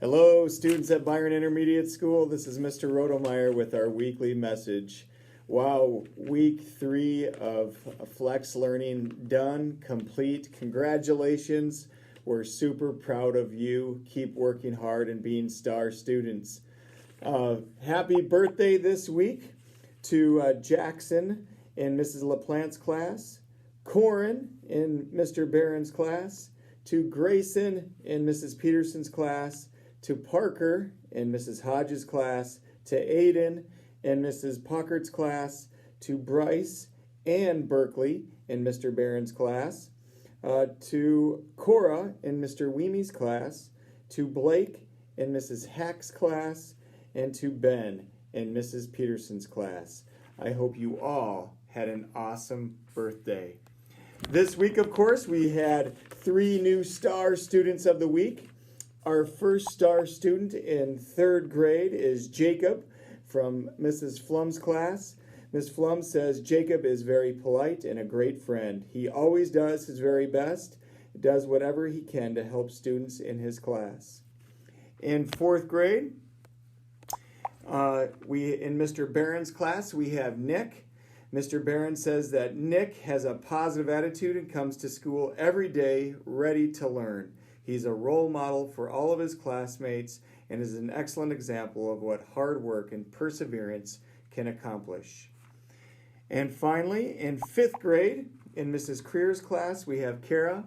Hello, students at Byron Intermediate School. This is Mr. Rodemeyer with our weekly message. Wow, week 3 of Flex Learning done, complete. Congratulations. We're super proud of you. Keep working hard and being star students. Happy birthday this week to Jackson in Mrs. LaPlante's class, Corin in Mr. Barron's class, to Grayson in Mrs. Peterson's class, to Parker in Mrs. Hodges' class, to Aiden in Mrs. Puckert's class, to Bryce and Berkeley in Mr. Barron's class, to Cora in Mr. Weemy's class, to Blake in Mrs. Hack's class, and to Ben in Mrs. Peterson's class. I hope you all had an awesome birthday. This week, of course, we had 3 new star students of the week. Our first star student in 3rd grade is Jacob from Mrs. Flum's class. Ms. Flum says Jacob is very polite and a great friend. He always does his very best, does whatever he can to help students in his class. In 4th grade, in Mr. Barron's class, we have Nick. Mr. Barron says that Nick has a positive attitude and comes to school every day ready to learn. He's a role model for all of his classmates and is an excellent example of what hard work and perseverance can accomplish. And finally, in 5th grade, in Mrs. Creer's class, we have Kara.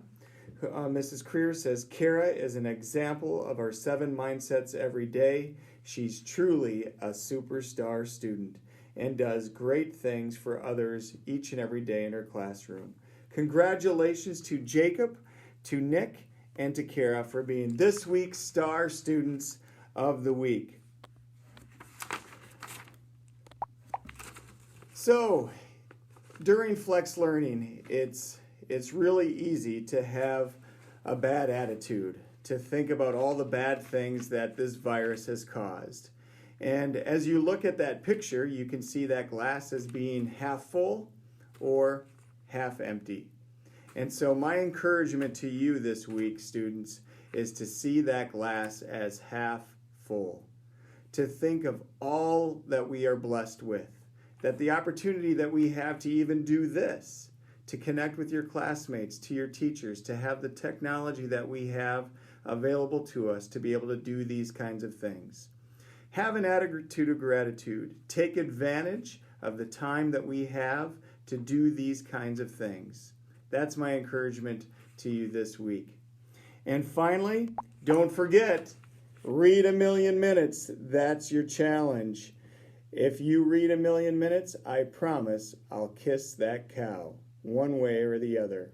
Mrs. Creer says Kara is an example of our 7 mindsets every day. She's truly a superstar student and does great things for others each and every day in her classroom. Congratulations to Jacob, to Nick, and to Kara for being this week's Star Students of the Week. So, during Flex Learning, it's really easy to have a bad attitude, to think about all the bad things that this virus has caused. And as you look at that picture, you can see that glass as being half full or half empty. And so my encouragement to you this week, students, is to see that glass as half full, to think of all that we are blessed with, that the opportunity that we have to even do this, to connect with your classmates, to your teachers, to have the technology that we have available to us to be able to do these kinds of things. Have an attitude of gratitude. Take advantage of the time that we have to do these kinds of things. That's my encouragement to you this week. And finally, don't forget, read 1,000,000 minutes. That's your challenge. If you read 1,000,000 minutes, I promise I'll kiss that cow, one way or the other.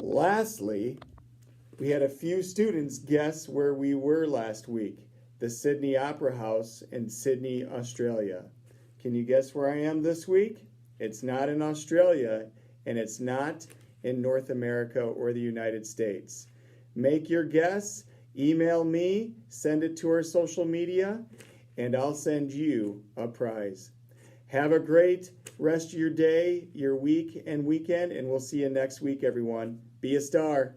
Lastly, we had a few students guess where we were last week. The Sydney Opera House in Sydney, Australia. Can you guess where I am this week? It's not in Australia, and it's not in North America or the United States. Make your guess, email me, send it to our social media, and I'll send you a prize. Have a great rest of your day, your week, and weekend, and we'll see you next week, everyone. Be a star.